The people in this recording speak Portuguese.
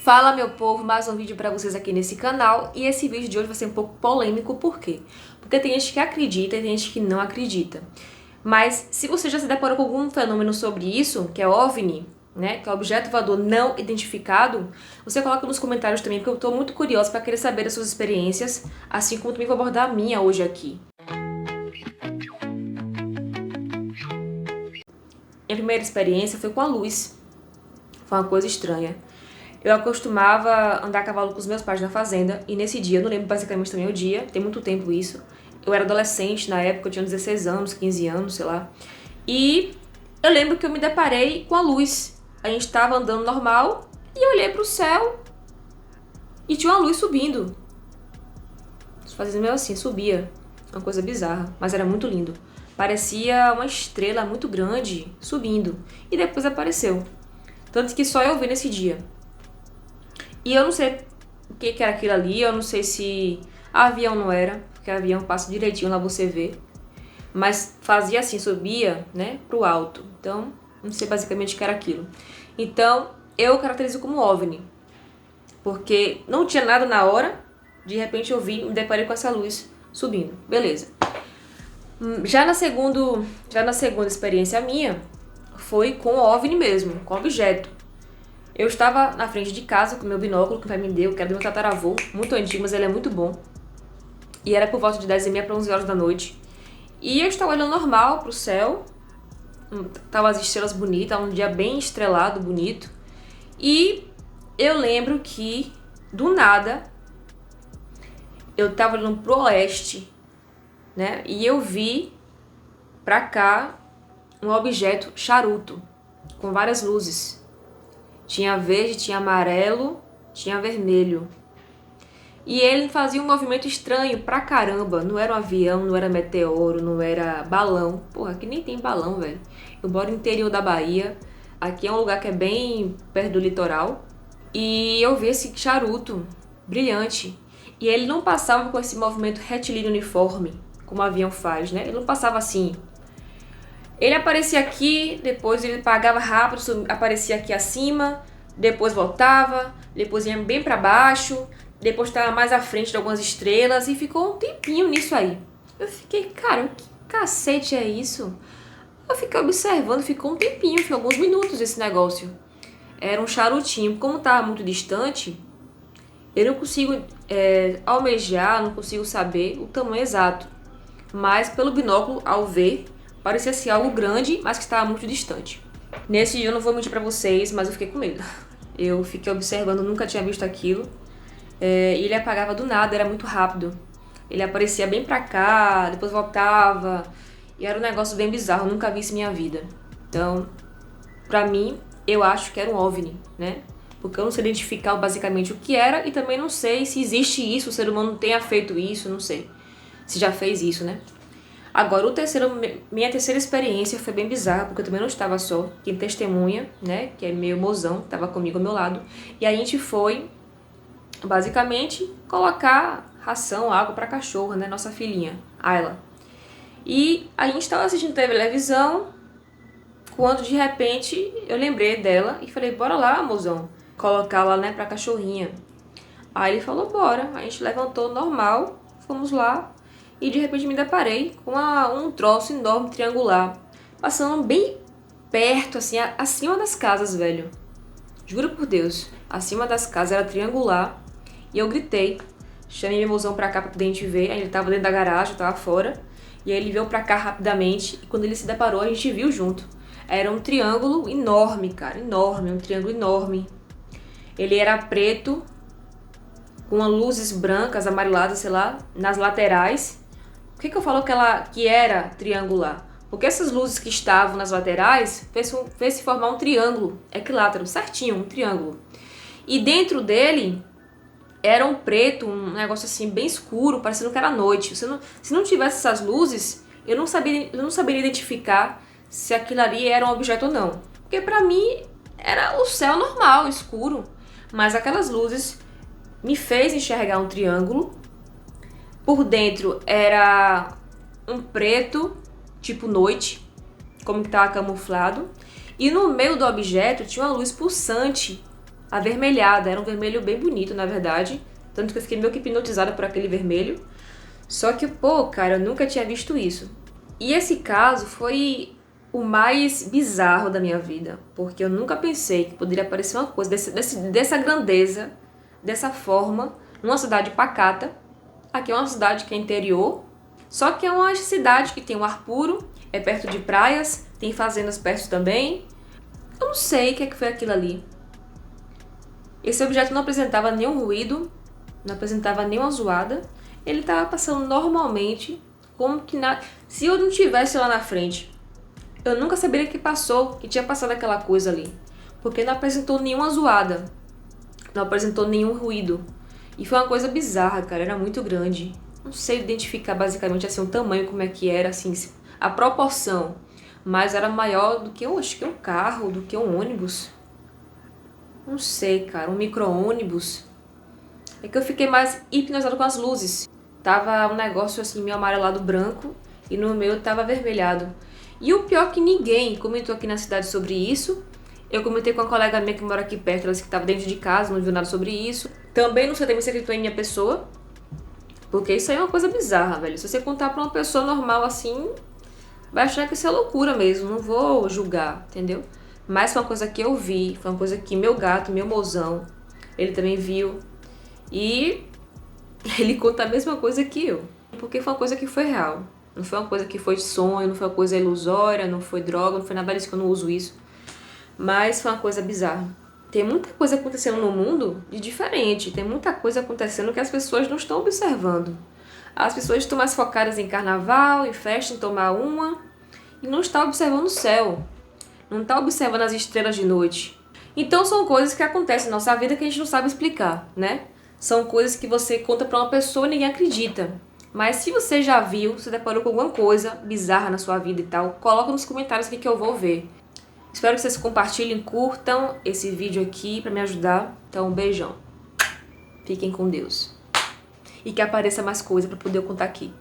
Fala, meu povo, mais um vídeo pra vocês aqui nesse canal. E esse vídeo de hoje vai ser um pouco polêmico, por quê? Porque tem gente que acredita e tem gente que não acredita. Mas se você já se deparou com algum fenômeno sobre isso, que é OVNI, né, que é objeto voador não identificado, você coloca nos comentários também, porque eu tô muito curiosa pra querer saber das suas experiências, assim como também vou abordar a minha hoje aqui. Minha primeira experiência foi com a luz. Foi uma coisa estranha. Eu acostumava andar a cavalo com os meus pais na fazenda, e nesse dia, eu não lembro basicamente também o dia, tem muito tempo isso. Eu era adolescente na época, eu tinha 16 anos, 15 anos, sei lá. E eu lembro que eu me deparei com a luz. A gente tava andando normal, e eu olhei pro céu, e tinha uma luz subindo. Fazendo meio assim, subia. Uma coisa bizarra, mas era muito lindo. Parecia uma estrela muito grande subindo, e depois apareceu. Tanto que só eu vi nesse dia. E eu não sei o que era aquilo ali, eu não sei se avião não era, porque avião passa direitinho lá você vê. Mas fazia assim, subia, né, pro alto. Então, não sei basicamente o que era aquilo. Então, eu caracterizo como OVNI. Porque não tinha nada na hora, de repente eu vi, me deparei com essa luz subindo. Beleza. Já na segunda experiência minha, foi com OVNI mesmo, com objeto. Eu estava na frente de casa com meu binóculo que o pai me deu, que era do meu tataravô, muito antigo, mas ele é muito bom. E era por volta de 10h30 para 11 horas da noite. E eu estava olhando normal pro céu, tava as estrelas bonitas, um dia bem estrelado, bonito. E eu lembro que, do nada, eu estava olhando pro oeste, né? E eu vi pra cá um objeto charuto, com várias luzes. Tinha verde, tinha amarelo, tinha vermelho. E ele fazia um movimento estranho pra caramba. Não era um avião, não era meteoro, não era balão. Porra, aqui nem tem balão, velho. Eu moro no interior da Bahia. Aqui é um lugar que é bem perto do litoral. E eu vi esse charuto brilhante. E ele não passava com esse movimento retilíneo uniforme, como o avião faz, né? Ele não passava assim. Ele aparecia aqui, depois ele apagava rápido, aparecia aqui acima, depois voltava, depois ia bem pra baixo, depois estava mais à frente de algumas estrelas e ficou um tempinho nisso aí. Eu fiquei, cara, que cacete é isso? Eu fiquei observando, ficou um tempinho, ficou alguns minutos esse negócio. Era um charutinho, como estava muito distante, eu não consigo almejar, não consigo saber o tamanho exato. Mas pelo binóculo, ao ver, parecia ser algo grande, mas que estava muito distante. Nesse dia eu não vou mentir pra vocês, mas eu fiquei com medo. Eu fiquei observando, nunca tinha visto aquilo. E ele apagava do nada, era muito rápido. Ele aparecia bem pra cá, depois voltava. E era um negócio bem bizarro, eu nunca vi isso em minha vida. Então, pra mim, eu acho que era um OVNI, né? Porque eu não sei identificar basicamente o que era e também não sei se existe isso, o ser humano tenha feito isso, não sei. Se já fez isso, né? Agora, minha terceira experiência foi bem bizarra, porque eu também não estava só. Tinha testemunha, né, que é meu mozão, que estava comigo ao meu lado. E a gente foi, basicamente, colocar ração, água para cachorro, né, nossa filhinha, Ayla. E a gente estava assistindo televisão, quando de repente eu lembrei dela e falei, bora lá, mozão, colocar lá, né, pra cachorrinha. Aí ele falou, bora. A gente levantou normal, fomos lá. E de repente me deparei com um troço enorme, triangular, passando bem perto, assim, acima das casas, velho. Juro por Deus, acima das casas, era triangular. E eu gritei, chamei meu mozão pra cá pra poder a gente ver. Aí ele tava dentro da garagem, eu tava fora. E aí ele veio pra cá rapidamente, e quando ele se deparou, a gente viu junto. Era um triângulo enorme, cara, enorme, um triângulo enorme. Ele era preto, com luzes brancas, amareladas, sei lá, nas laterais. Por que eu falo que era triangular? Porque essas luzes que estavam nas laterais fez se formar um triângulo equilátero, certinho, um triângulo. E dentro dele era um preto, um negócio assim bem escuro, parecendo que era noite. Se não tivesse essas luzes, eu não saberia identificar se aquilo ali era um objeto ou não. Porque pra mim era o céu normal, escuro. Mas aquelas luzes me fez enxergar um triângulo. Por dentro era um preto, tipo noite, como que estava camuflado. E no meio do objeto tinha uma luz pulsante avermelhada. Era um vermelho bem bonito, na verdade. Tanto que eu fiquei meio que hipnotizada por aquele vermelho. Só que, pô, cara, eu nunca tinha visto isso. E esse caso foi o mais bizarro da minha vida. Porque eu nunca pensei que poderia aparecer uma coisa dessa grandeza, dessa forma, numa cidade pacata. Aqui é uma cidade que é interior. Só que é uma cidade que tem um ar puro, é perto de praias, tem fazendas perto também. Eu não sei o que foi aquilo ali. Esse objeto não apresentava nenhum ruído, não apresentava nenhuma zoada. Ele estava passando normalmente, como que se eu não estivesse lá na frente, eu nunca saberia que passou, que tinha passado aquela coisa ali. Porque não apresentou nenhuma zoada, não apresentou nenhum ruído. E foi uma coisa bizarra, cara, era muito grande. Não sei identificar basicamente assim o tamanho, como é que era, assim, a proporção. Mas era maior do que, acho que um carro, do que um ônibus. Não sei, cara, um micro-ônibus. É que eu fiquei mais hipnotizado com as luzes. Tava um negócio assim, meio amarelado branco, e no meu tava avermelhado. E o pior é que ninguém comentou aqui na cidade sobre isso. Eu comentei com uma colega minha que mora aqui perto, ela disse que tava dentro de casa, não viu nada sobre isso. Também não sei também se acreditou em minha pessoa. Porque isso aí é uma coisa bizarra, velho. Se você contar pra uma pessoa normal assim, vai achar que isso é loucura mesmo. Não vou julgar, entendeu? Mas foi uma coisa que eu vi, foi uma coisa que meu gato, meu mozão, ele também viu. E ele conta a mesma coisa que eu. Porque foi uma coisa que foi real. Não foi uma coisa que foi sonho, não foi uma coisa ilusória, não foi droga, não foi nada disso, que eu não uso isso. Mas foi uma coisa bizarra. Tem muita coisa acontecendo no mundo de diferente. Tem muita coisa acontecendo que as pessoas não estão observando. As pessoas estão mais focadas em carnaval, em festa, em tomar uma. E não estão observando o céu. Não estão observando as estrelas de noite. Então são coisas que acontecem na nossa vida que a gente não sabe explicar, né? São coisas que você conta pra uma pessoa e ninguém acredita. Mas se você já viu, se deparou com alguma coisa bizarra na sua vida e tal, coloca nos comentários aqui que eu vou ver. Espero que vocês compartilhem, curtam esse vídeo aqui pra me ajudar. Então, um beijão. Fiquem com Deus. E que apareça mais coisa pra poder eu contar aqui.